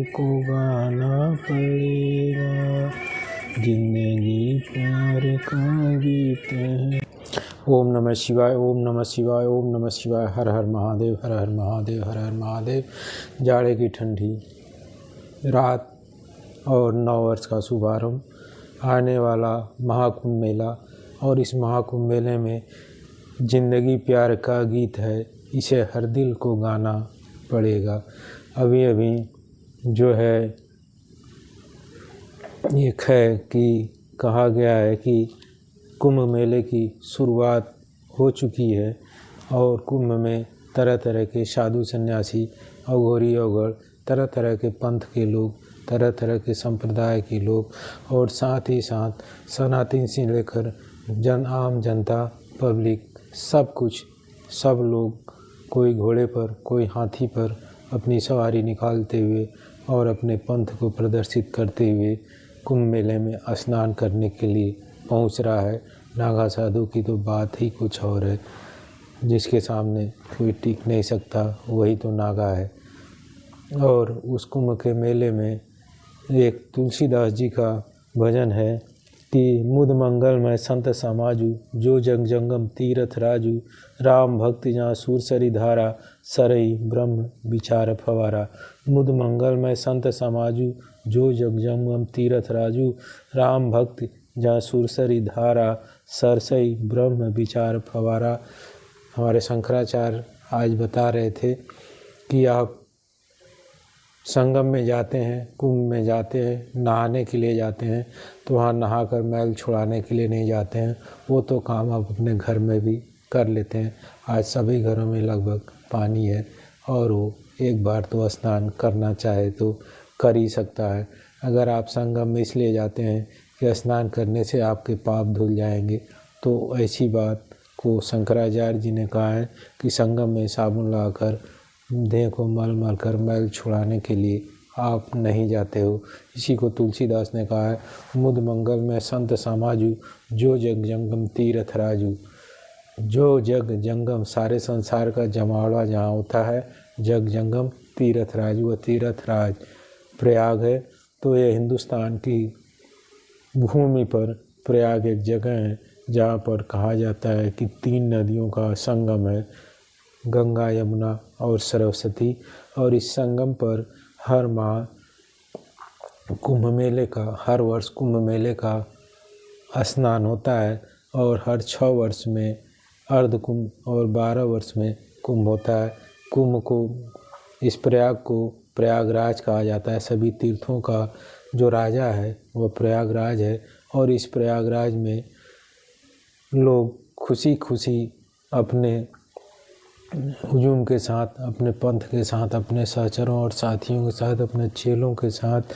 को गाना पड़ेगा, जिंदगी प्यार का गीत है। ओम नमः शिवाय, ओम नमः शिवाय, ओम नमः शिवाय। हर हर महादेव, हर हर महादेव, हर हर महादेव। जाड़े की ठंडी रात और नववर्ष का शुभारंभ, आने वाला महाकुंभ मेला, और इस महाकुंभ मेले में जिंदगी प्यार का गीत है, इसे हर दिल को गाना पड़ेगा। अभी अभी जो है एक है कि कहा गया है कि कुंभ मेले की शुरुआत हो चुकी है और कुंभ में तरह तरह के साधु सन्यासी, अघोरी अवगढ़, तरह तरह के पंथ के लोग, तरह तरह के संप्रदाय के लोग, और साथ ही साथ सनातन से लेकर आम जनता, पब्लिक, सब कुछ, सब लोग कोई घोड़े पर, कोई हाथी पर अपनी सवारी निकालते हुए और अपने पंथ को प्रदर्शित करते हुए कुंभ मेले में स्नान करने के लिए पहुंच रहा है। नागा साधु की तो बात ही कुछ और है, जिसके सामने कोई टिक नहीं सकता, वही तो नागा है। और उस कुंभ के मेले में एक तुलसीदास जी का भजन है कि मुद मंगलमय संत समाजू, जो जग जंगम तीरथ राजू, राम भक्ति जहाँ सुरसरी धारा, सरई ब्रह्म विचार फवारा। मुद मंगलमय संत समाजू, जो जग जंगम तीरथ राजू, राम भक्ति जहाँ सुरसरी धारा, सरसई ब्रह्म विचार फवारा। हमारे शंकराचार्य आज बता रहे थे कि आप संगम में जाते हैं, कुंभ में जाते हैं, नहाने के लिए जाते हैं, तो वहाँ नहाकर मैल छुड़ाने के लिए नहीं जाते हैं। वो तो काम आप अपने घर में भी कर लेते हैं। आज सभी घरों में लगभग पानी है और वो एक बार तो स्नान करना चाहे तो कर ही सकता है। अगर आप संगम में इसलिए जाते हैं कि स्नान करने से आपके पाप धुल जाएंगे, तो ऐसी बात को शंकराचार्य जी ने कहा है कि संगम में साबुन लगाकर देह को मल कर मैल छुड़ाने के लिए आप नहीं जाते हो। इसी को तुलसीदास ने कहा है, मुद मंगल में संत समाजू, जो जग जंगम तीरथ राजू। जो जग जंगम, सारे संसार का जमावड़ा जहाँ होता है, जग जंगम तीरथ राजू, व तीरथ राज प्रयाग है। तो ये हिंदुस्तान की भूमि पर प्रयाग एक जगह है जहाँ पर कहा जाता है कि 3 नदियों का संगम है, गंगा, यमुना और सरस्वती। और इस संगम पर हर माह कुंभ मेले का, हर वर्ष कुंभ मेले का स्नान होता है, और हर 6 वर्ष में अर्ध कुंभ और 12 वर्ष में कुंभ होता है। कुंभ को, इस प्रयाग को प्रयागराज कहा जाता है। सभी तीर्थों का जो राजा है वह प्रयागराज है, और इस प्रयागराज में लोग खुशी खुशी अपने हुजूम के साथ, अपने पंथ के साथ, अपने सहचरों और साथियों के साथ, अपने चेलों के साथ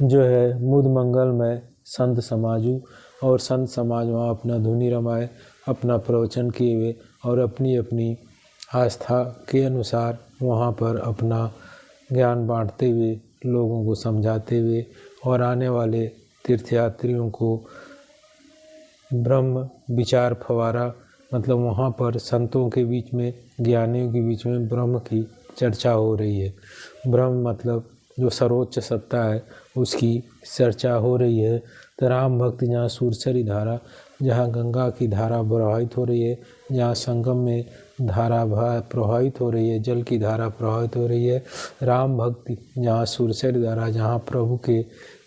जो है मुद मंगल में संत समाजू, और संत समाज वहाँ अपना धुनी रमाए, अपना प्रवचन किए हुए और अपनी अपनी आस्था के अनुसार वहाँ पर अपना ज्ञान बांटते हुए, लोगों को समझाते हुए, और आने वाले तीर्थयात्रियों को ब्रह्म विचार फवारा, मतलब वहाँ पर संतों के बीच में, ज्ञानियों के बीच में ब्रह्म की चर्चा हो रही है। ब्रह्म मतलब जो सर्वोच्च सत्ता है, उसकी चर्चा हो रही है। तो राम भक्ति जहाँ सुरसरी धारा, जहाँ गंगा की धारा प्रवाहित हो रही है, जहाँ संगम में धारा प्रवाहित हो रही है, जल की धारा प्रवाहित हो रही है। राम भक्ति जहाँ सुरसरी धारा, जहाँ प्रभु के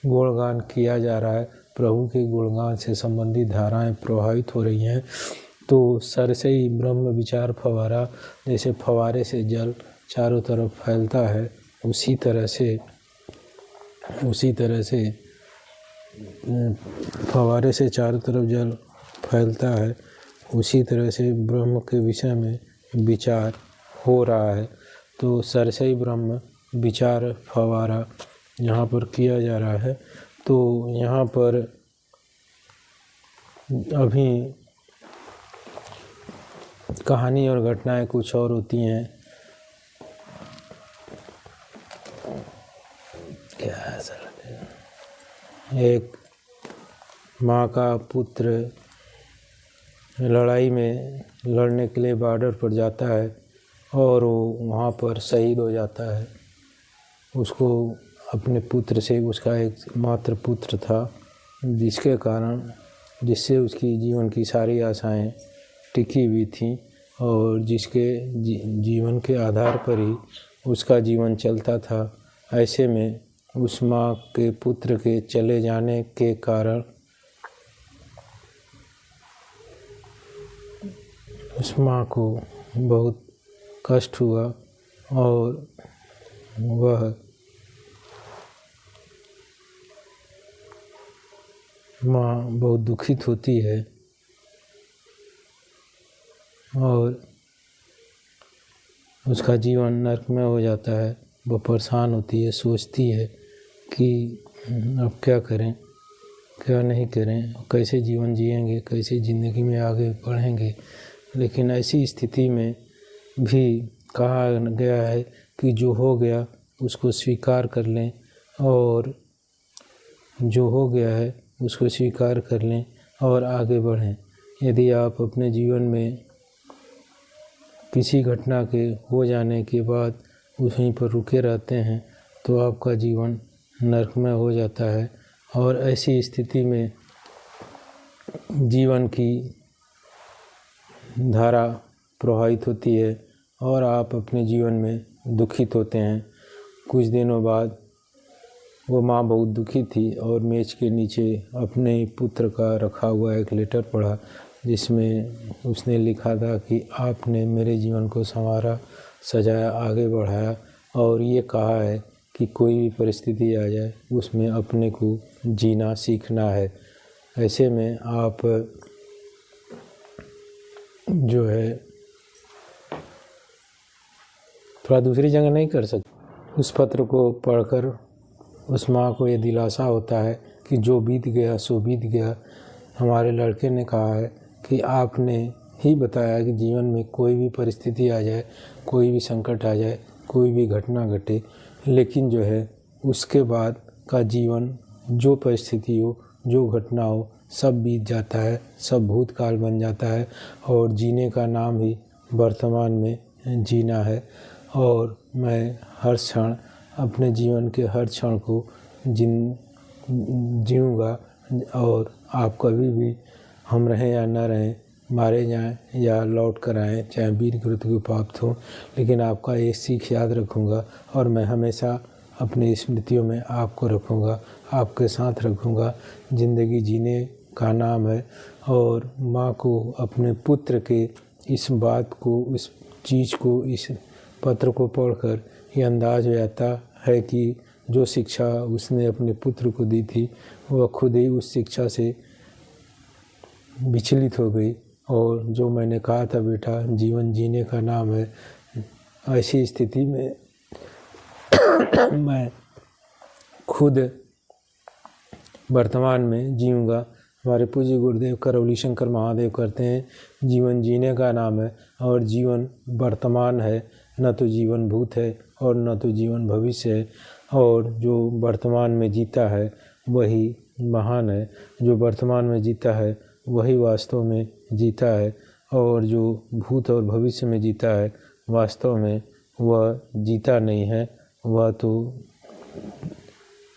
गुणगान किया जा रहा है, प्रभु के गुणगान से संबंधित धाराएं प्रवाहित हो रही हैं। तो सरसई ब्रह्म विचार फवारा, जैसे फवारे से जल चारों तरफ फैलता है, उसी तरह से फवारे से चारों तरफ जल फैलता है, उसी तरह से ब्रह्म के विषय में विचार हो रहा है। तो सरसई ब्रह्म विचार फवारा यहाँ पर किया जा रहा है। तो यहाँ पर अभी कहानी और घटनाएं कुछ और होती हैं। क्या सर, एक माँ का पुत्र लड़ाई में लड़ने के लिए बॉर्डर पर जाता है और वो वहाँ पर शहीद हो जाता है। उसको अपने पुत्र से, उसका एक मात्र पुत्र था, जिससे उसकी जीवन की सारी आशाएं टिकी हुई थीं और जिसके जीवन के आधार पर ही उसका जीवन चलता था। ऐसे में उस माँ के पुत्र के चले जाने के कारण उस माँ को बहुत कष्ट हुआ और वह माँ बहुत दुखित होती है और उसका जीवन नरकमय हो जाता है। वह परेशान होती है, सोचती है कि अब क्या करें, क्या नहीं करें, कैसे जीवन जिएंगे, कैसे ज़िंदगी में आगे बढ़ेंगे। लेकिन ऐसी स्थिति में भी कहा गया है कि जो हो गया उसको स्वीकार कर लें और जो हो गया है उसको स्वीकार कर लें और आगे बढ़ें। यदि आप अपने जीवन में किसी घटना के हो जाने के बाद वहीं पर रुके रहते हैं तो आपका जीवन नरकमय हो जाता है और ऐसी स्थिति में जीवन की धारा प्रवाहित होती है और आप अपने जीवन में दुखित होते हैं। कुछ दिनों बाद वो माँ बहुत दुखी थी और मेज के नीचे अपने पुत्र का रखा हुआ एक लेटर पढ़ा जिसमें उसने लिखा था कि आपने मेरे जीवन को संवारा, सजाया, आगे बढ़ाया और ये कहा है कि कोई भी परिस्थिति आ जाए उसमें अपने को जीना सीखना है। ऐसे में आप जो है थोड़ा दूसरी जगह नहीं कर सकते। उस पत्र को पढ़कर उस माँ को ये दिलासा होता है कि जो बीत गया सो बीत गया। हमारे लड़के ने कहा है कि आपने ही बताया कि जीवन में कोई भी परिस्थिति आ जाए, कोई भी संकट आ जाए, कोई भी घटना घटे, लेकिन जो है उसके बाद का जीवन जो परिस्थिति हो, जो घटना हो, सब बीत जाता है, सब भूतकाल बन जाता है और जीने का नाम ही वर्तमान में जीना है। और मैं हर क्षण अपने जीवन के हर क्षण को जीऊँगा और आप कभी भी हम रहें या न रहें, मारे जाएं या लौट कर आएँ, चाहे वीर मृत्यु प्राप्त हो, लेकिन आपका ये सीख याद रखूँगा और मैं हमेशा अपनी स्मृतियों में आपको रखूँगा, आपके साथ रखूँगा। ज़िंदगी जीने का नाम है। और माँ को अपने पुत्र के इस बात को, इस चीज़ को, इस पत्र को पढ़कर ये अंदाज़ हो जाता है कि जो शिक्षा उसने अपने पुत्र को दी थी वह खुद ही उस शिक्षा से विचलित हो गई। और जो मैंने कहा था बेटा जीवन जीने का नाम है, ऐसी स्थिति में मैं खुद वर्तमान में जीऊँगा। हमारे पूज्य गुरुदेव करौली शंकर महादेव कहते हैं जीवन जीने का नाम है और जीवन वर्तमान है, न तो जीवन भूत है और न तो जीवन भविष्य है। और जो वर्तमान में जीता है वही महान है, जो वर्तमान में जीता है वही वास्तव में जीता है और जो भूत और भविष्य में जीता है वास्तव में वह जीता नहीं है, वह तो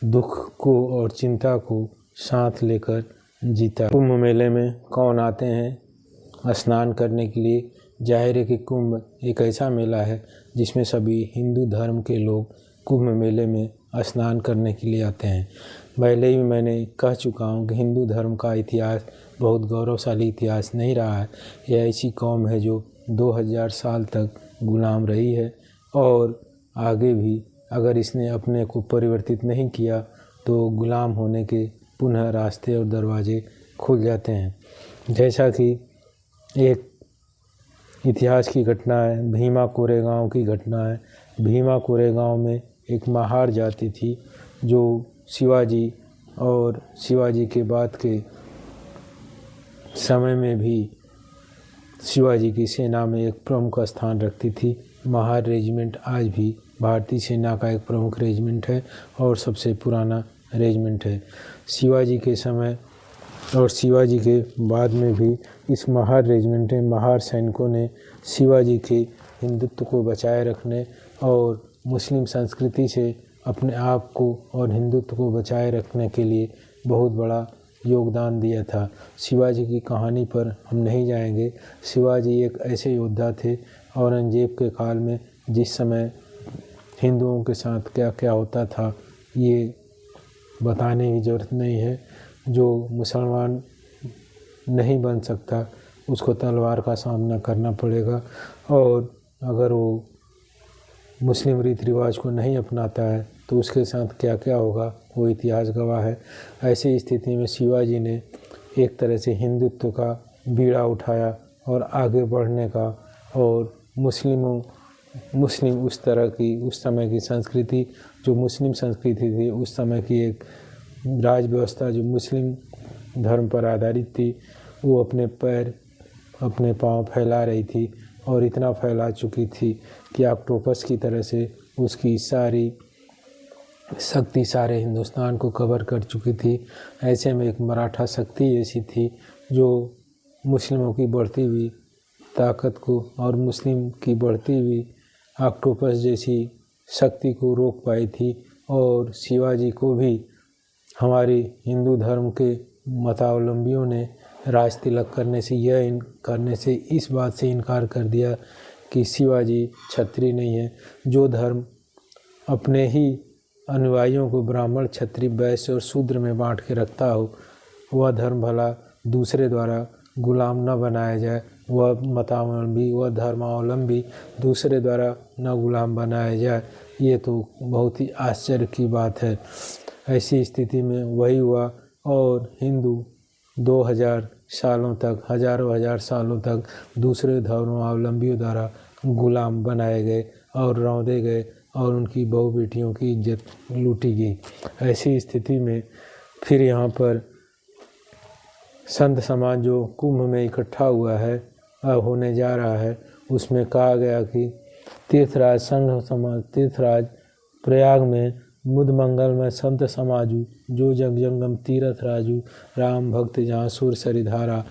दुख को और चिंता को साथ लेकर जीता। कुंभ मेले में कौन आते हैं स्नान करने के लिए? जाहिर है कि कुंभ एक ऐसा मेला है जिसमें सभी हिंदू धर्म के लोग कुंभ मेले में स्नान करने के लिए आते हैं। पहले ही मैंने कह चुका हूँ कि हिंदू धर्म का इतिहास बहुत गौरवशाली इतिहास नहीं रहा है। यह ऐसी कौम है जो 2000 साल तक गुलाम रही है और आगे भी अगर इसने अपने को परिवर्तित नहीं किया तो गुलाम होने के पुनः रास्ते और दरवाजे खुल जाते हैं। जैसा कि एक इतिहास की घटना है, भीमा कोरेगांव की घटना है। भीमा कोरेगांव में एक महार जाति थी जो शिवाजी और शिवाजी के बाद के समय में भी शिवाजी की सेना में एक प्रमुख स्थान रखती थी। महार रेजिमेंट आज भी भारतीय सेना का एक प्रमुख रेजिमेंट है और सबसे पुराना रेजिमेंट है। शिवाजी के समय और शिवाजी के बाद में भी इस महार रेजिमेंट में महार सैनिकों ने शिवाजी के हिंदुत्व को बचाए रखने और मुस्लिम संस्कृति से अपने आप को और हिंदुत्व को बचाए रखने के लिए बहुत बड़ा योगदान दिया था। शिवाजी की कहानी पर हम नहीं जाएंगे। शिवाजी एक ऐसे योद्धा थे औरंगजेब के काल में, जिस समय हिंदुओं के साथ क्या क्या होता था ये बताने की ज़रूरत नहीं है। जो मुसलमान नहीं बन सकता उसको तलवार का सामना करना पड़ेगा, और अगर वो मुस्लिम रीति रिवाज को नहीं अपनाता है तो उसके साथ क्या क्या होगा वो इतिहास गवाह है। ऐसी स्थिति में शिवाजी ने एक तरह से हिंदुत्व का बीड़ा उठाया और आगे बढ़ने का, और मुस्लिम उस तरह की उस समय की संस्कृति, जो मुस्लिम संस्कृति थी उस समय की एक राज व्यवस्था जो मुस्लिम धर्म पर आधारित थी, वो अपने पाँव फैला रही थी, और इतना फैला चुकी थी कि ऑक्टोपस की तरह से उसकी सारी शक्ति सारे हिंदुस्तान को कवर कर चुकी थी। ऐसे में एक मराठा शक्ति ऐसी थी जो मुस्लिमों की बढ़ती हुई ताकत को और मुस्लिम की बढ़ती हुई ऑक्टोपस जैसी शक्ति को रोक पाई थी। और शिवाजी को भी हमारे हिंदू धर्म के मतावलंबियों ने राज तिलक करने से इस बात से इनकार कर दिया कि शिवाजी क्षत्रिय नहीं है। जो धर्म अपने ही अनुयायियों को ब्राह्मण, क्षत्रिय, वैश्य और शूद्र में बांट के रखता हो, वह धर्म भला दूसरे द्वारा गुलाम न बनाया जाए। वह मतावलंबी, वह धर्मावलंबी दूसरे द्वारा न गुलाम बनाया जाए। ये तो बहुत ही आश्चर्य की बात है। ऐसी स्थिति में वही हुआ, और हिंदू 2000 सालों तक, हजारों सालों तक दूसरे धर्मावलंबियों द्वारा गुलाम बनाए गए और रौंदे गए, और उनकी बहू बेटियों की इज्जत लूटी गई। ऐसी स्थिति में फिर यहाँ पर संत समाज जो कुंभ में इकट्ठा हुआ है, होने जा रहा है, उसमें कहा गया कि तीर्थराज संघ समाज, तीर्थराज प्रयाग में मुद मंगल में संत समाजू, जो जग जंगम तीरथ राजू, राम भक्त जहाँ सुर सरिधारा,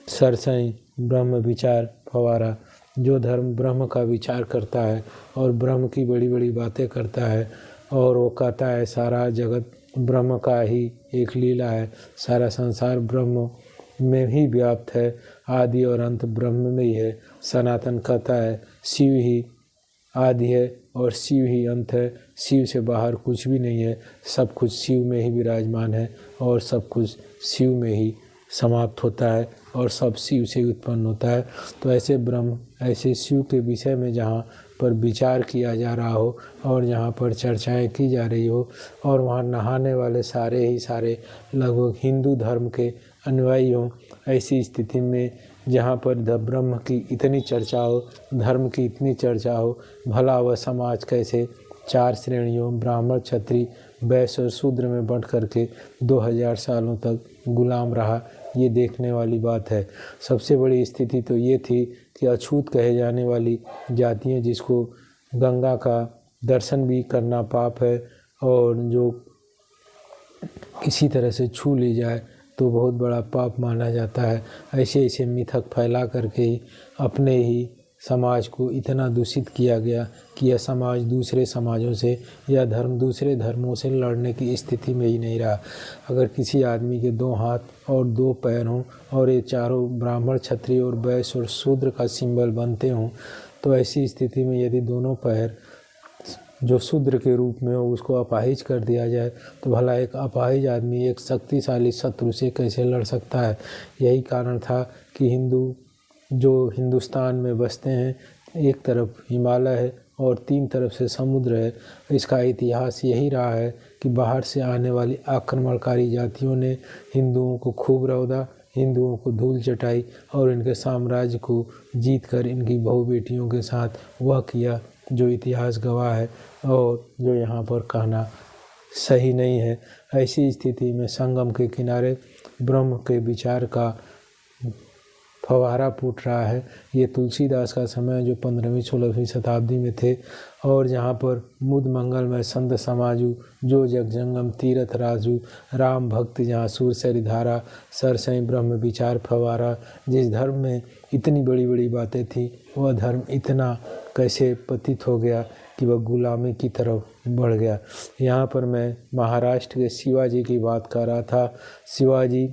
सरसई ब्रह्म विचार फवारा। जो धर्म ब्रह्म का विचार करता है और ब्रह्म की बड़ी बड़ी बातें करता है, और वो कहता है सारा जगत ब्रह्म का ही एक लीला है, सारा संसार ब्रह्म में ही व्याप्त है, आदि और अंत ब्रह्म में ही है। सनातन कहता है शिव ही आदि है और शिव ही अंत है, शिव से बाहर कुछ भी नहीं है, सब कुछ शिव में ही विराजमान है, और सब कुछ शिव में ही समाप्त होता है, और सब शिव से उत्पन्न होता है। तो ऐसे ब्रह्म, ऐसे शिव के विषय में जहाँ पर विचार किया जा रहा हो और जहाँ पर चर्चाएं की जा रही हो, और वहाँ नहाने वाले सारे लगभग हिंदू धर्म के अनुयायी हों, ऐसी स्थिति में जहाँ पर ब्रह्म की इतनी चर्चा हो, धर्म की इतनी चर्चा हो, भला वह समाज कैसे 4 श्रेणियों ब्राह्मण, क्षत्रिय, वैश्य और शूद्र में बंट करके 2000 सालों तक गुलाम रहा, ये देखने वाली बात है। सबसे बड़ी स्थिति तो ये थी कि अछूत कहे जाने वाली जातियाँ, जिसको गंगा का दर्शन भी करना पाप है, और जो किसी तरह से छू ली जाए तो बहुत बड़ा पाप माना जाता है। ऐसे मिथक फैला करके ही अपने ही समाज को इतना दूषित किया गया कि यह समाज दूसरे समाजों से या धर्म दूसरे धर्मों से लड़ने की स्थिति में ही नहीं रहा। अगर किसी आदमी के 2 हाथ और 2 पैर हों, और ये चारों ब्राह्मण, क्षत्रिय और वैश्य और शूद्र का सिंबल बनते हों, तो ऐसी स्थिति में यदि दोनों पैर जो शूद्र के रूप में हो उसको अपाहिज कर दिया जाए, तो भला एक अपाहिज आदमी एक शक्तिशाली शत्रु से कैसे लड़ सकता है। यही कारण था कि हिंदू जो हिंदुस्तान में बसते हैं, एक तरफ हिमालय है और 3 तरफ से समुद्र है। इसका इतिहास यही रहा है कि बाहर से आने वाली आक्रमणकारी जातियों ने हिंदुओं को खूब रौंदा, हिंदुओं को धूल चटाई, और इनके साम्राज्य को जीत कर इनकी बहू बेटियों के साथ वह किया जो इतिहास गवाह है, और जो यहाँ पर कहना सही नहीं है। ऐसी स्थिति में संगम के किनारे ब्रह्म के विचार का फवारा फूट रहा है। ये तुलसीदास का समय जो 15वीं 16वीं शताब्दी में थे, और जहाँ पर मुद मंगल में संत समाजू, जो जग जंगम तीरथ राजू, राम भक्त जहाँ सूर सरिधारा, सरसई ब्रह्म विचार फवारा। जिस धर्म में इतनी बड़ी बड़ी बातें थी, वह धर्म इतना कैसे पतित हो गया कि वह गुलामी की तरफ बढ़ गया। यहाँ पर मैं महाराष्ट्र के शिवाजी की बात कर रहा था। शिवाजी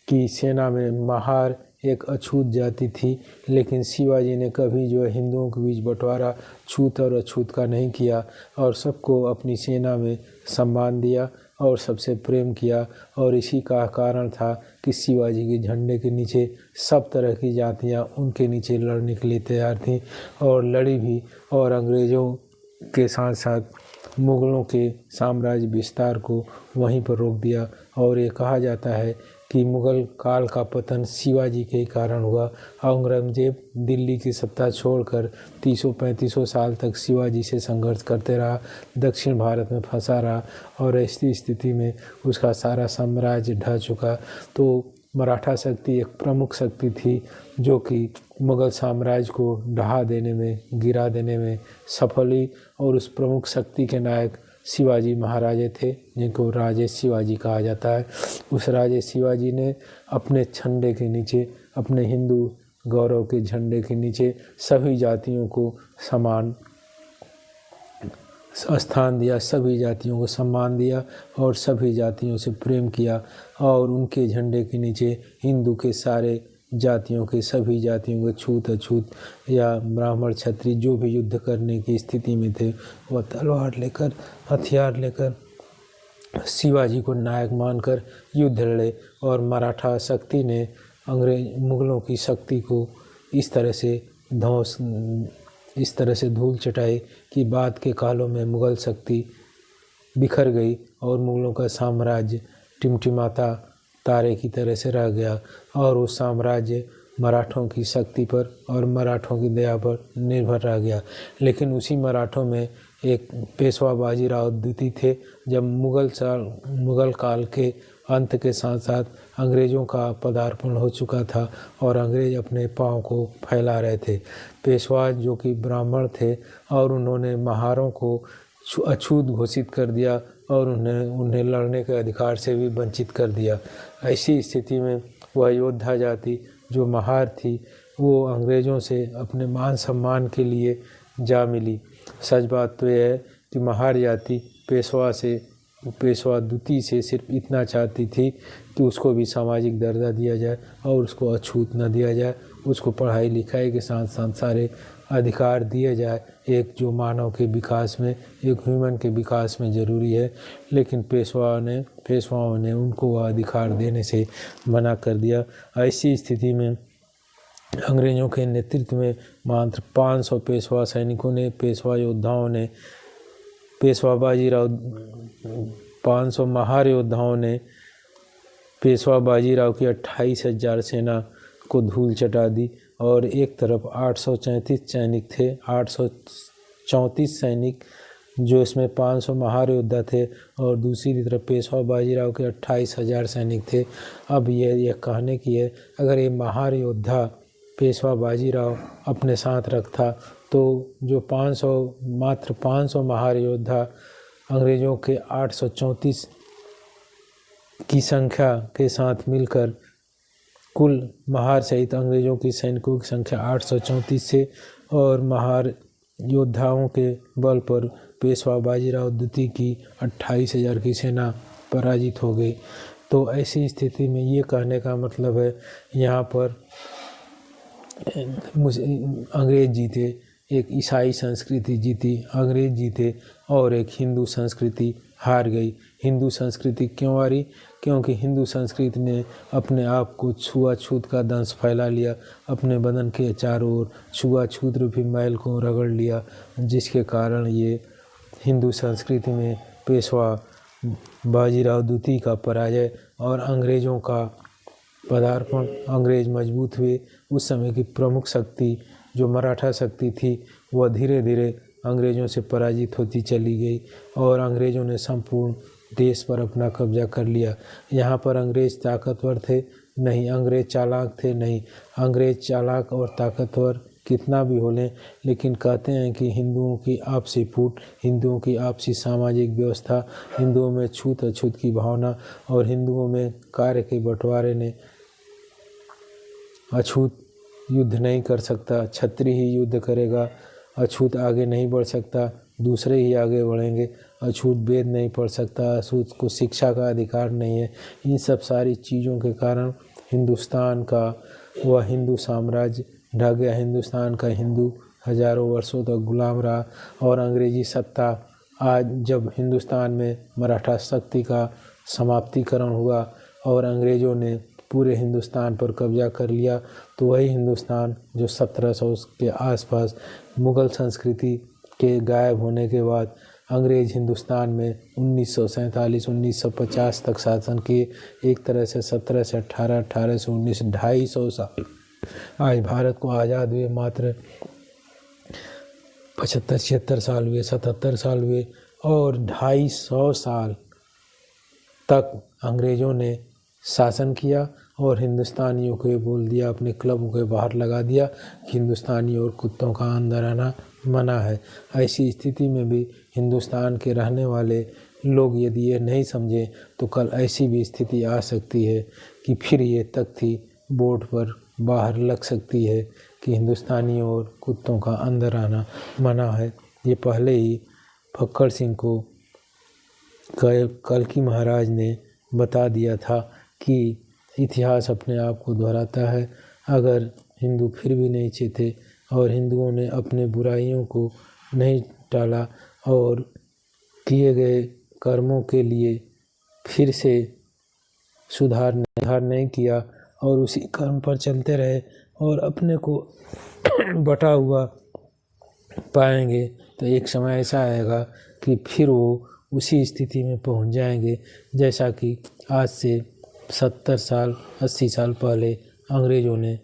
की सेना में महार एक अछूत जाति थी, लेकिन शिवाजी ने कभी जो है हिंदुओं के बीच बंटवारा छूत और अछूत का नहीं किया और सबको अपनी सेना में सम्मान दिया और सबसे प्रेम किया। और इसी का कारण था कि शिवाजी के झंडे के नीचे सब तरह की जातियां उनके नीचे लड़ने के लिए तैयार थीं और लड़ी भी, और अंग्रेज़ों के साथ साथ मुग़लों के साम्राज्य विस्तार को वहीं पर रोक दिया। और ये कहा जाता है कि मुग़ल काल का पतन शिवाजी के ही कारण हुआ। औरंगजेब दिल्ली की सत्ता छोड़कर 335 साल तक शिवाजी से संघर्ष करते रहा, दक्षिण भारत में फंसा रहा और ऐसी स्थिति में उसका सारा साम्राज्य ढह चुका। तो मराठा शक्ति एक प्रमुख शक्ति थी जो कि मुग़ल साम्राज्य को ढहा देने में, गिरा देने में सफल हुई। और उस प्रमुख शक्ति के नायक शिवाजी महाराजे थे, जिनको राजे शिवाजी कहा जाता है। उस राजे शिवाजी ने अपने झंडे के नीचे, अपने हिंदू गौरव के झंडे के नीचे सभी जातियों को समान स्थान दिया, सभी जातियों को सम्मान दिया और सभी जातियों से प्रेम किया। और उनके झंडे के नीचे हिंदू के सारे जातियों के, सभी जातियों के छूत अछूत या ब्राह्मण क्षत्रिय जो भी युद्ध करने की स्थिति में थे, वह तलवार लेकर, हथियार लेकर शिवाजी को नायक मानकर युद्ध लड़े। और मराठा शक्ति ने मुग़लों की शक्ति को इस तरह से धूल चटाई कि बाद के कालों में मुग़ल शक्ति बिखर गई और मुग़लों का साम्राज्य टिमटिमाता तारे की तरह से रह गया। और वो साम्राज्य मराठों की शक्ति पर और मराठों की दया पर निर्भर रह गया। लेकिन उसी मराठों में एक पेशवा बाजीराव द्वितीय थे। जब मुग़ल काल के अंत के साथ साथ अंग्रेज़ों का पदार्पण हो चुका था और अंग्रेज़ अपने पाँव को फैला रहे थे, पेशवा जो कि ब्राह्मण थे और उन्होंने महारों को अछूत घोषित कर दिया और उन्हें लड़ने के अधिकार से भी वंचित कर दिया। ऐसी स्थिति में वह योद्धा जाति जो महार थी, वो अंग्रेज़ों से अपने मान सम्मान के लिए जा मिली। सच बात तो यह है कि महार जाति पेशवा द्वितीय से सिर्फ इतना चाहती थी कि उसको भी सामाजिक दर्जा दिया जाए और उसको अछूत न दिया जाए, उसको पढ़ाई लिखाई के साथ साथ सारे अधिकार दिए जाए, एक जो मानव के विकास में, एक ह्यूमन के विकास में ज़रूरी है। लेकिन पेशवाओं ने उनको वह अधिकार देने से मना कर दिया। ऐसी स्थिति में अंग्रेज़ों के नेतृत्व में मात्र 500 पेशवा सैनिकों ने, पेशवा योद्धाओं ने, पेशवा बाजीराव 500 महार योद्धाओं ने पेशवा बाजीराव की 28,000 सेना को धूल चटा दी। और एक तरफ 834 सैनिक थे, 834 सैनिक जो इसमें 500 महार योद्धा थे और दूसरी तरफ पेशवा बाजीराव के 28,000 सैनिक थे। अब यह कहने की है, अगर ये महार योद्धा पेशवा बाजीराव अपने साथ रखता तो जो मात्र 500 महार योद्धा अंग्रेज़ों के 834 की संख्या के साथ मिलकर कुल महार सहित अंग्रेज़ों की सैनिकों की संख्या 834 से और महार योद्धाओं के बल पर पेशवा बाजीराव द्वितीय की 28,000 की सेना पराजित हो गई। तो ऐसी स्थिति में ये कहने का मतलब है, यहाँ पर अंग्रेज़ जीते, एक ईसाई संस्कृति जीती, अंग्रेज़ जीते और एक हिंदू संस्कृति हार गई। हिंदू संस्कृति क्यों हारी? क्योंकि हिंदू संस्कृति ने अपने आप को छुआछूत का दंश फैला लिया, अपने बदन के चारों ओर छुआछूत रूपी मैल को रगड़ लिया, जिसके कारण ये हिंदू संस्कृति में पेशवा बाजीराव द्वितीय का पराजय और अंग्रेज़ों का पदार्पण, अंग्रेज़ मजबूत हुए। उस समय की प्रमुख शक्ति जो मराठा शक्ति थी, वह धीरे धीरे अंग्रेज़ों से पराजित होती चली गई और अंग्रेज़ों ने संपूर्ण देश पर अपना कब्जा कर लिया। यहाँ पर अंग्रेज़ ताकतवर थे नहीं, अंग्रेज़ चालाक थे नहीं। अंग्रेज़ चालाक और ताकतवर कितना भी हो लें, लेकिन कहते हैं कि हिंदुओं की आपसी फूट, हिंदुओं की आपसी सामाजिक व्यवस्था, हिंदुओं में छूत अछूत की भावना और हिंदुओं में कार्य के बंटवारे ने अछूत युद्ध नहीं कर सकता, क्षत्रिय ही युद्ध करेगा अछूत आगे नहीं बढ़ सकता, दूसरे ही आगे बढ़ेंगे। अछूत वेद नहीं पढ़ सकता, अछूत को शिक्षा का अधिकार नहीं है। इन सब सारी चीज़ों के कारण हिंदुस्तान का वह हिंदू साम्राज्य ढह गया। हिंदुस्तान का हिंदू हजारों वर्षों तक गुलाम रहा और अंग्रेजी सत्ता आज जब हिंदुस्तान में मराठा शक्ति का समाप्तिकरण हुआ और अंग्रेज़ों ने पूरे हिंदुस्तान पर कब्जा कर लिया, तो वही हिंदुस्तान जो 1700 के आसपास मुग़ल संस्कृति के गायब होने के बाद अंग्रेज़ हिंदुस्तान में 1947-1950 तक शासन किए। एक तरह से 17 से 18, 18 से 19, 250 साल आज भारत को आज़ाद हुए मात्र 75-76 साल हुए, 77 साल हुए और 250 साल तक अंग्रेज़ों ने शासन किया और हिंदुस्तानियों को ये बोल दिया, अपने क्लबों के बाहर लगा दिया कि हिंदुस्तानी और कुत्तों का अंदर आना मना है। ऐसी स्थिति में भी हिंदुस्तान के रहने वाले लोग यदि ये नहीं समझे तो कल ऐसी भी स्थिति आ सकती है कि फिर ये तख्ती बोर्ड पर बाहर लग सकती है कि हिंदुस्तानियों और कुत्तों का अंदर आना मना है। ये पहले ही फक्कड़ सिंह को कल्कि महाराज ने बता दिया था कि इतिहास अपने आप को दोहराता है। अगर हिंदू फिर भी नहीं चेते और हिंदुओं ने अपने बुराइयों को नहीं टाला और किए गए कर्मों के लिए फिर से सुधार नहीं किया और उसी कर्म पर चलते रहे और अपने को बटा हुआ पाएंगे, तो एक समय ऐसा आएगा कि फिर वो उसी स्थिति में पहुंच जाएंगे जैसा कि आज से 70 साल 80 साल पहले अंग्रेज़ों ने।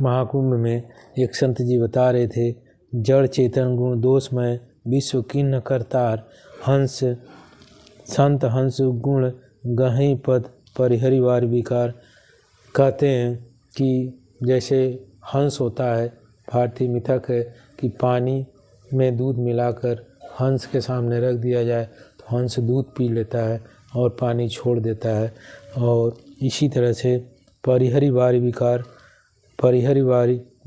महाकुंभ में एक संत जी बता रहे थे, जड़ चेतन गुण दोषमय विश्व किन्न करतार, हंस संत हंस गुण गहई पद परिहरिवार विकार। कहते हैं कि जैसे हंस होता है, भारतीय मिथक है कि पानी में दूध मिलाकर हंस के सामने रख दिया जाए तो हंस दूध पी लेता है और पानी छोड़ देता है। और इसी तरह से परिहरिवारी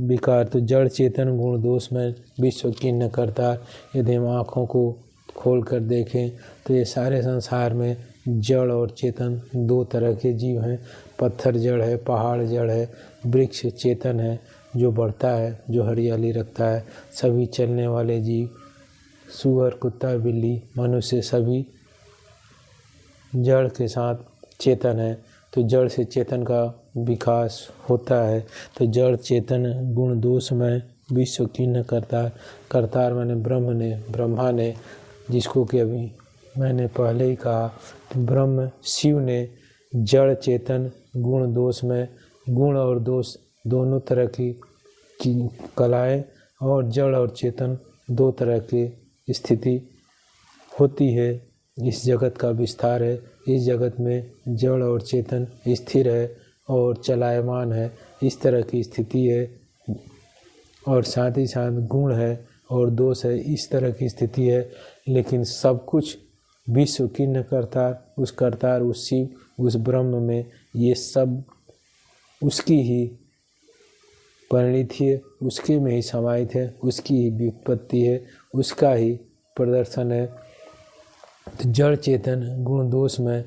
विकार तो जड़ चेतन गुण दोष में विश्व किन्न करता। यदि हम आँखों को खोल कर देखें तो ये सारे संसार में जड़ और चेतन दो तरह के जीव हैं। पत्थर जड़ है, पहाड़ जड़ है, वृक्ष चेतन है जो बढ़ता है, जो हरियाली रखता है। सभी चलने वाले जीव, सूअर, कुत्ता, बिल्ली, मनुष्य सभी जड़ के साथ चेतन है। तो जड़ से चेतन का विकास होता है। तो जड़ चेतन गुण दोष में विश्व किन्न करतार। करतार माने ब्रह्मा ने, जिसको कि अभी मैंने पहले ही कहा, ब्रह्म शिव ने जड़ चेतन गुण दोष में, गुण और दोष दोनों तरह की कलाएं और जड़ और चेतन दो तरह की स्थिति होती है। इस जगत का विस्तार है। इस जगत में जड़ और चेतन स्थिर है और चलायमान है, इस तरह की स्थिति है। और साथ ही साथ गुण है और दोष है, इस तरह की स्थिति है। लेकिन सब कुछ विश्व किन्न करतार, उस करतार, उस शिव, उस ब्रह्म में ये सब उसकी ही परिणति है, उसके में ही समाहित है, उसकी ही व्युत्पत्ति है, उसका ही प्रदर्शन है। तो जड़ चेतन गुण दोष में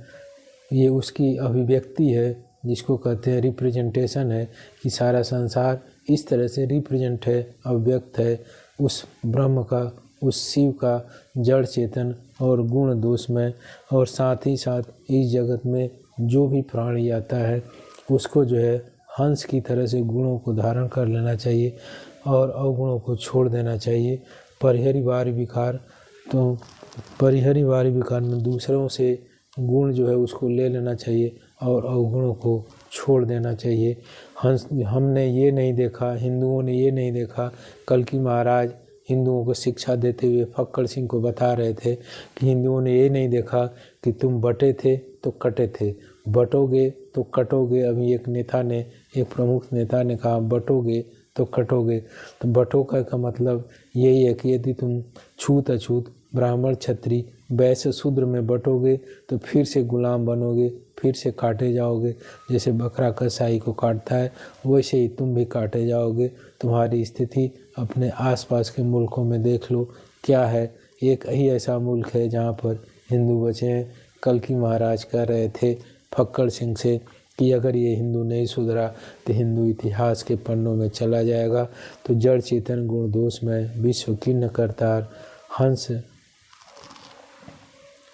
ये उसकी अभिव्यक्ति है, जिसको कहते हैं रिप्रेजेंटेशन है, कि सारा संसार इस तरह से रिप्रेजेंट है, अभिव्यक्त है उस ब्रह्म का, उस शिव का, जड़ चेतन और गुण दोष में। और साथ ही साथ इस जगत में जो भी प्राणी आता है उसको जो है हंस की तरह से गुणों को धारण कर लेना चाहिए और अवगुणों को छोड़ देना चाहिए। परिहरिवार विकार, तो परिहरिवार विकार में दूसरों से गुण जो है उसको ले लेना चाहिए और अवगुणों को छोड़ देना चाहिए। हमने ये नहीं देखा, हिंदुओं ने ये नहीं देखा, कल्कि महाराज हिंदुओं को शिक्षा देते हुए फक्कड़ सिंह को बता रहे थे कि हिंदुओं ने ये नहीं देखा कि तुम बटे थे तो कटे थे, बटोगे तो कटोगे। अभी एक प्रमुख नेता ने कहा बटोगे तो कटोगे। तो बटोगे का मतलब यही है कि यदि तुम छूत अछूत ब्राह्मण क्षत्रिय वैश्य शूद्र में बटोगे तो फिर से गुलाम बनोगे, फिर से काटे जाओगे। जैसे बकरा कसाई को काटता है वैसे ही तुम भी काटे जाओगे। तुम्हारी स्थिति अपने आसपास के मुल्कों में देख लो क्या है। एक ही ऐसा मुल्क है जहाँ पर हिंदू बचे हैं। कल्कि महाराज कह रहे थे फक्कड़ सिंह से कि अगर ये हिंदू नहीं सुधरा तो हिंदू इतिहास के पन्नों में चला जाएगा। तो जड़ चेतन गुण दोष में विश्व कीर्ण करतार हंस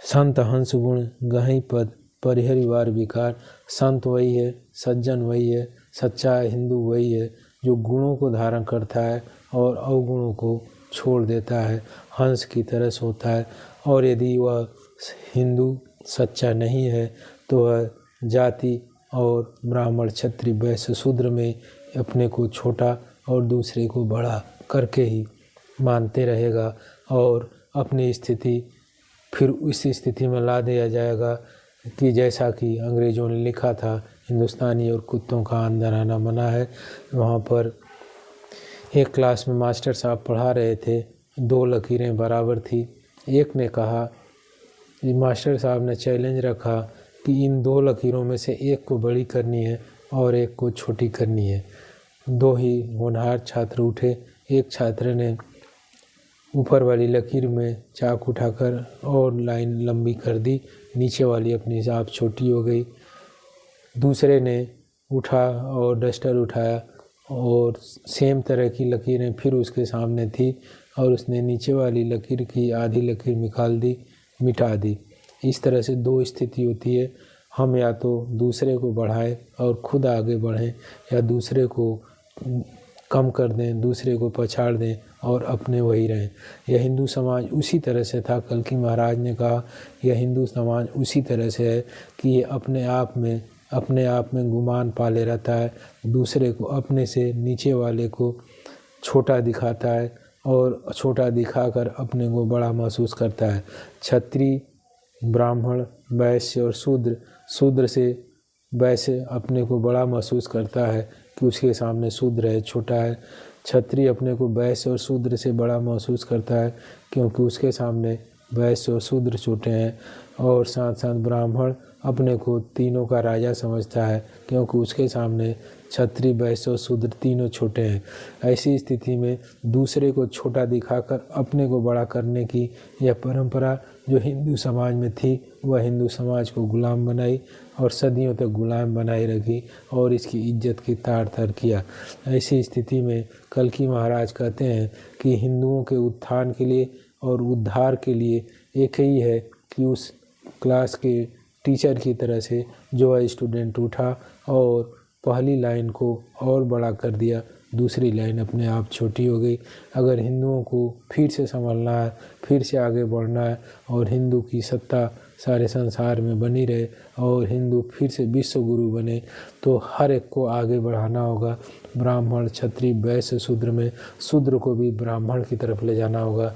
संत हंस गुण गहि पद परिहरिवार विकार। संत वही है, सज्जन वही है, सच्चा हिंदू वही है जो गुणों को धारण करता है और अवगुणों को छोड़ देता है, हंस की तरह होता है। और यदि वह हिंदू सच्चा नहीं है तो वह जाति और ब्राह्मण क्षत्रिय वैश्य शूद्र में अपने को छोटा और दूसरे को बड़ा करके ही मानते रहेगा और अपनी स्थिति फिर उस स्थिति में ला दिया जाएगा कि जैसा कि अंग्रेज़ों ने लिखा था हिंदुस्तानी और कुत्तों का अंदर आना मना है। वहाँ पर एक क्लास में मास्टर साहब पढ़ा रहे थे, 2 लकीरें बराबर थी। एक ने कहा, मास्टर साहब ने चैलेंज रखा कि इन 2 लकीरों में से एक को बड़ी करनी है और एक को छोटी करनी है। 2 ही होनहार छात्र उठे। एक छात्र ने ऊपर वाली लकीर में चाक उठाकर और लाइन लंबी कर दी, नीचे वाली अपने हिसाब छोटी हो गई। दूसरे ने उठा और डस्टर उठाया और सेम तरह की लकीरें फिर उसके सामने थी और उसने नीचे वाली लकीर की आधी लकीर निकाल दी, मिटा दी। इस तरह से 2 स्थिति होती है। हम या तो दूसरे को बढ़ाएं और खुद आगे बढ़ें या दूसरे को कम कर दें, दूसरे को पछाड़ दें और अपने वही रहें। यह हिंदू समाज उसी तरह से था। कल्कि महाराज ने कहा यह हिंदू समाज उसी तरह से है कि ये अपने आप में गुमान पाले रहता है, दूसरे को अपने से नीचे वाले को छोटा दिखाता है और छोटा दिखाकर अपने को बड़ा महसूस करता है। क्षत्रिय, ब्राह्मण, वैश्य और शूद्र से वैश्य अपने को बड़ा महसूस करता है कि उसके सामने शूद्र है, छोटा है। क्षत्रिय अपने को वैश्य और शूद्र से बड़ा महसूस करता है क्योंकि उसके सामने वैश्य और शूद्र छोटे हैं। और साथ साथ ब्राह्मण अपने को तीनों का राजा समझता है क्योंकि उसके सामने क्षत्रिय, वैश्य और शूद्र तीनों छोटे हैं। ऐसी स्थिति में दूसरे को छोटा दिखाकर अपने को बड़ा करने की यह परंपरा जो हिंदू समाज में थी वह हिंदू समाज को गुलाम बनाई और सदियों तक गुलाम बनाई रखी और इसकी इज्जत की तार तार किया। ऐसी स्थिति में कल्कि महाराज कहते हैं कि हिंदुओं के उत्थान के लिए और उद्धार के लिए एक ही है कि उस क्लास के टीचर की तरह से जो स्टूडेंट उठा और पहली लाइन को और बड़ा कर दिया, दूसरी लाइन अपने आप छोटी हो गई। अगर हिंदुओं को फिर से संभलना है, फिर से आगे बढ़ना है और हिंदू की सत्ता सारे संसार में बनी रहे और हिंदू फिर से विश्व गुरु बने तो हर एक को आगे बढ़ाना होगा। ब्राह्मण, क्षत्रिय, वैश्य, शूद्र में शूद्र को भी ब्राह्मण की तरफ ले जाना होगा,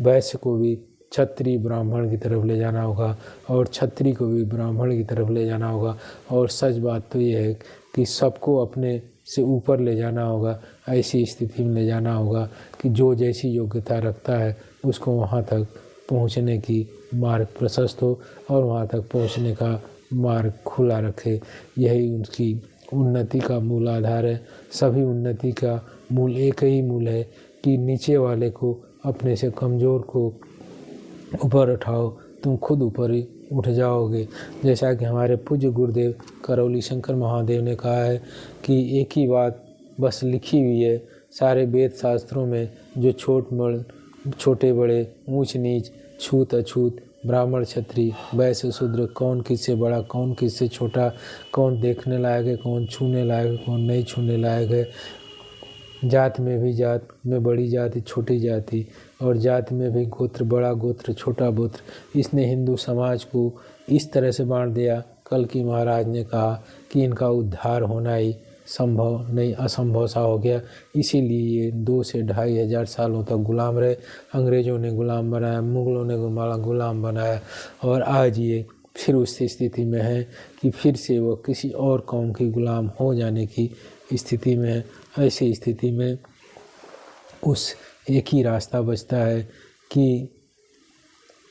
वैश्य को भी क्षत्रिय ब्राह्मण की तरफ ले जाना होगा और क्षत्रिय को भी ब्राह्मण की तरफ ले जाना होगा। और सच बात तो ये है कि सबको अपने से ऊपर ले जाना होगा। ऐसी स्थिति में ले जाना होगा कि जो जैसी योग्यता रखता है उसको वहाँ तक पहुँचने की मार्ग प्रशस्त हो और वहाँ तक पहुँचने का मार्ग खुला रखे। यही उनकी उन्नति का मूल आधार है। सभी उन्नति का मूल एक ही मूल है कि नीचे वाले को, अपने से कमज़ोर को ऊपर उठाओ, तुम खुद ऊपर ही उठ जाओगे। जैसा कि हमारे पूज्य गुरुदेव करौली शंकर महादेव ने कहा है कि एक ही बात बस लिखी हुई है सारे वेद शास्त्रों में, जो छोटे बड़े, ऊंच नीच, छूत अछूत, ब्राह्मण क्षत्रिय, वैश्य शूद्र, कौन किससे बड़ा, कौन किससे छोटा, कौन देखने लायक है, कौन छूने लायक है, कौन नहीं छूने लायक है। जात में भी जात में बड़ी जाति, छोटी जाति, और जाति में भी गोत्र, बड़ा गोत्र, छोटा गोत्र। इसने हिंदू समाज को इस तरह से बांट दिया। कल्कि महाराज ने कहा कि इनका उद्धार होना ही संभव नहीं, असंभव सा हो गया। इसीलिए ये 2 से 2500 सालों तक गुलाम रहे। अंग्रेज़ों ने गुलाम बनाया, मुग़लों ने गुलाम बनाया और आज ये फिर उस स्थिति में है कि फिर से वो किसी और कौम की गुलाम हो जाने की स्थिति में है। ऐसी स्थिति में उस एक ही रास्ता बचता है कि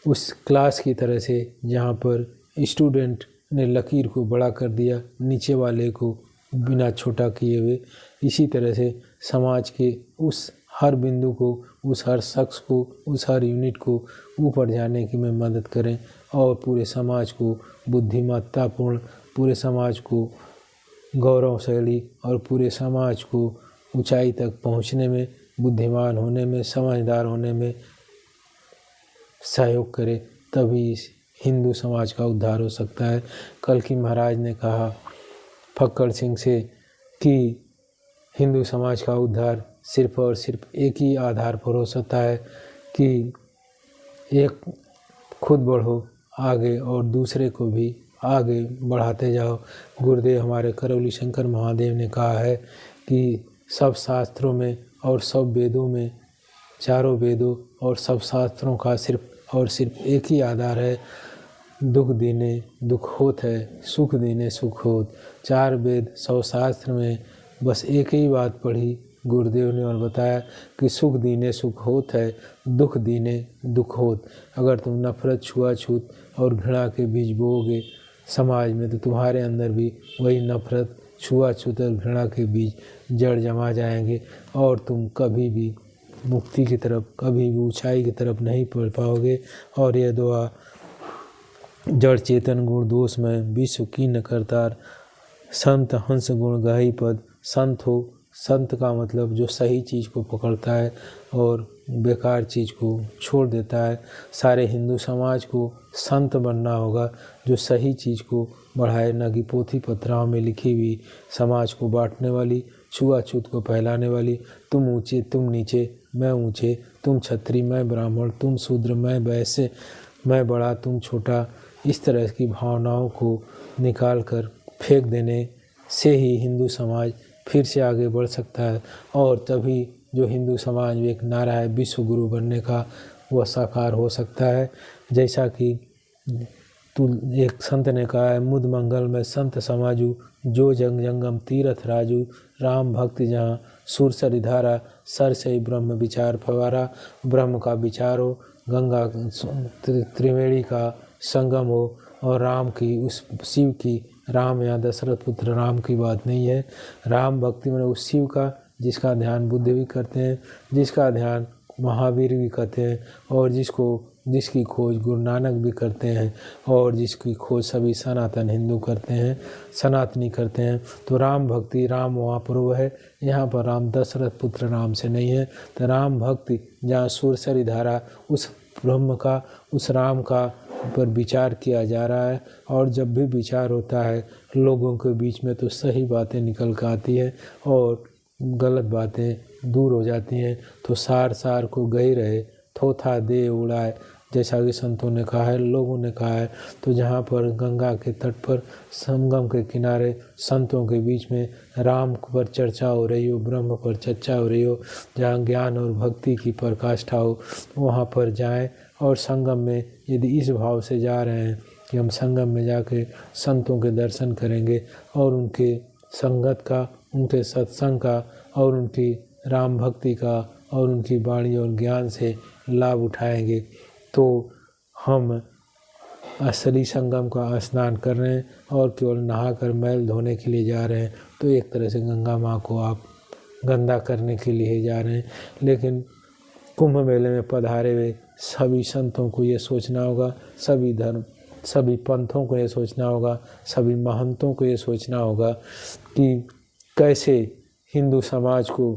उस क्लास की तरह से जहाँ पर स्टूडेंट ने लकीर को बड़ा कर दिया, नीचे वाले को बिना छोटा किए हुए, इसी तरह से समाज के उस हर बिंदु को, उस हर शख्स को, उस हर यूनिट को ऊपर जाने की में मदद करें और पूरे समाज को बुद्धिमत्तापूर्ण, पूरे समाज को गौरवशाली और पूरे समाज को ऊंचाई तक पहुंचने में, बुद्धिमान होने में, समझदार होने में सहयोग करे, तभी इस हिंदू समाज का उद्धार हो सकता है। कल्कि महाराज ने कहा फक्कड़ सिंह से कि हिंदू समाज का उद्धार सिर्फ और सिर्फ एक ही आधार पर हो सकता है कि एक खुद बढ़ो आगे और दूसरे को भी आगे बढ़ाते जाओ। गुरुदेव हमारे करौली शंकर महादेव ने कहा है कि सब शास्त्रों में और सब वेदों में, चारों वेदों और सब शास्त्रों का सिर्फ और सिर्फ एक ही आधार है, दुख दीने दुख होत है, सुख दीने सुख होत। 4 वेद 100 शास्त्र में बस एक ही बात पढ़ी गुरुदेव ने और बताया कि सुख दीने सुख होत है, दुख दीने दुख होत। अगर तुम नफरत, छुआछूत और घृणा के बीज बोओगे समाज में, तो तुम्हारे अंदर भी वही नफरत, छुआछूत और घृणा के बीज जड़ जमा जाएंगे और तुम कभी भी मुक्ति की तरफ, कभी भी ऊंचाई की तरफ नहीं पढ़ पाओगे। और यह दुआ जड़ चेतन गुण दोष में विश्व की न करतार, संत हंस गुण गाही पद। संत हो, संत का मतलब जो सही चीज़ को पकड़ता है और बेकार चीज़ को छोड़ देता है। सारे हिंदू समाज को संत बनना होगा जो सही चीज़ को बढ़ाए, न कि पोथी पत्राओं में लिखी हुई समाज को बांटने वाली, छुआछूत को फैलाने वाली, तुम ऊंचे तुम नीचे मैं ऊंचे, तुम क्षत्रिय मैं ब्राह्मण, तुम शूद्र मैं वैश्य, मैं बड़ा तुम छोटा, इस तरह की भावनाओं को निकाल कर फेंक देने से ही हिंदू समाज फिर से आगे बढ़ सकता है। और तभी जो हिंदू समाज में एक नारा है विश्व गुरु बनने का, वह साकार हो सकता है। जैसा कि एक संत ने कहा है, मुद मंगल में संत समाजू, जो जंग जंगम तीरथ राजू, राम भक्ति जहाँ सुर सरिधारा, सर से ब्रह्म विचार फवारा। ब्रह्म का विचार हो, गंगा त्रिवेणी का संगम हो और राम की, उस शिव की, राम या दशरथ पुत्र राम की बात नहीं है। राम भक्ति में उस शिव का जिसका ध्यान बुद्ध भी करते हैं, जिसका ध्यान महावीर भी करते हैं और जिसकी खोज गुरु नानक भी करते हैं और जिसकी खोज सभी सनातन हिंदू करते हैं, सनातनी करते हैं। तो राम भक्ति, राम वहाँ पर वो है, यहाँ पर राम दशरथ पुत्र राम से नहीं है। तो राम भक्ति जहाँ सुरसरी धारा, उस ब्रह्म का, उस राम का पर विचार किया जा रहा है। और जब भी विचार होता है लोगों के बीच में, तो सही बातें निकल कर आती हैं और गलत बातें दूर हो जाती हैं। तो सार सार को गई रहे, थोथा दे उड़ाए, जैसा कि संतों ने कहा है, लोगों ने कहा है। तो जहाँ पर गंगा के तट पर, संगम के किनारे, संतों के बीच में राम पर चर्चा हो रही हो, ब्रह्म पर चर्चा हो रही हो, जहाँ ज्ञान और भक्ति की प्रकाष्ठा हो, वहाँ पर जाएं। और संगम में यदि इस भाव से जा रहे हैं कि हम संगम में जाके संतों के दर्शन करेंगे और उनके संगत का, उनके सत्संग का और उनकी राम भक्ति का और उनकी वाणी और ज्ञान से लाभ उठाएंगे, तो हम असली संगम का स्नान कर रहे हैं और केवल नहाकर मैल धोने के लिए जा रहे हैं। तो एक तरह से गंगा माँ को आप गंदा करने के लिए जा रहे हैं। लेकिन कुंभ मेले में पधारे हुए सभी संतों को ये सोचना होगा, सभी धर्म, सभी पंथों को ये सोचना होगा, सभी महंतों को ये सोचना होगा कि कैसे हिंदू समाज को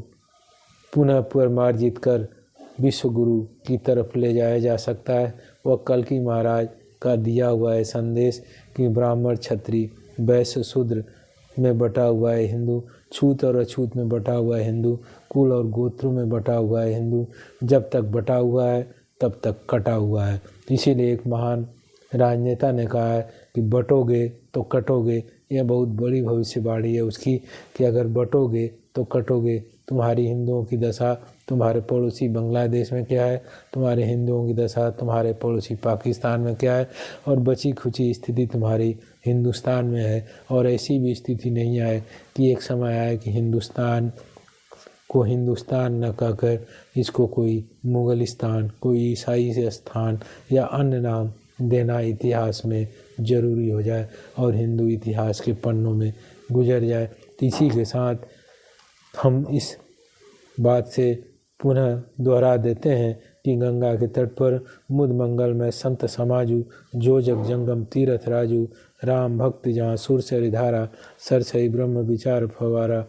पुनः पुनर्मार्जित कर विश्व गुरु की तरफ ले जाया जा सकता है। वह कल्कि महाराज का दिया हुआ है संदेश कि ब्राह्मण, क्षत्रिय, वैश्य, शूद्र में बटा हुआ है हिंदू, छूत और अछूत में बटा हुआ है हिंदू, कुल और गोत्रों में बटा हुआ है हिंदू। जब तक बटा हुआ है तब तक कटा हुआ है। इसीलिए एक महान राजनेता ने कहा है कि बटोगे तो कटोगे। यह बहुत बड़ी भविष्यवाणी है उसकी कि अगर बटोगे तो कटोगे। तुम्हारी हिंदुओं की दशा तुम्हारे पड़ोसी बांग्लादेश में क्या है, तुम्हारे हिंदुओं की दशा तुम्हारे पड़ोसी पाकिस्तान में क्या है, और बची खुची स्थिति तुम्हारी हिंदुस्तान में है। और ऐसी भी स्थिति नहीं आए कि एक समय आए कि हिंदुस्तान को हिंदुस्तान न कहकर इसको कोई मुगलिस्तान, कोई ईसाई स्थान या अन्य नाम देना इतिहास में ज़रूरी हो जाए और हिंदू इतिहास के पन्नों में गुजर जाए। इसी के साथ हम इस बात से पुनः दोहरा देते हैं कि गंगा के तट पर मुद मंगल में संत समाजू, जो जग जंगम तीरथ राजू, राम भक्ति जहाँ सुर सरि धारा, सरसई ब्रह्म विचार फवारा।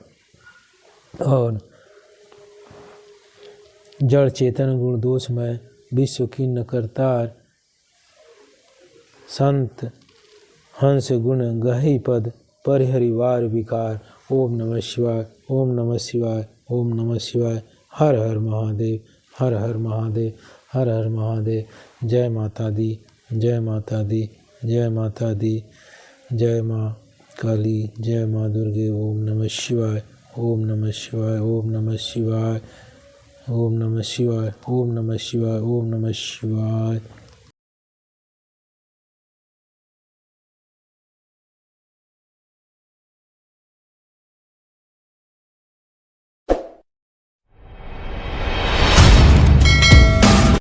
और जड़ चेतन गुण दोष में विश्व कीर्ण करतार, संत हंस गुण गही पद परिहरिवार विकार। ओम नमः शिवाय, ओम नमः शिवाय, ओम नमः शिवाय। हर हर महादेव, हर हर महादेव, हर हर महादेव। जय माता दी, जय माता दी, जय माता दी, जय माँ काली, जय माँ दुर्गे। ओम नमः शिवाय, ओम नमः शिवाय, ओम नमः शिवाय, ओम नमः शिवाय, ओम नमः शिवाय, ओम नमः शिवाय।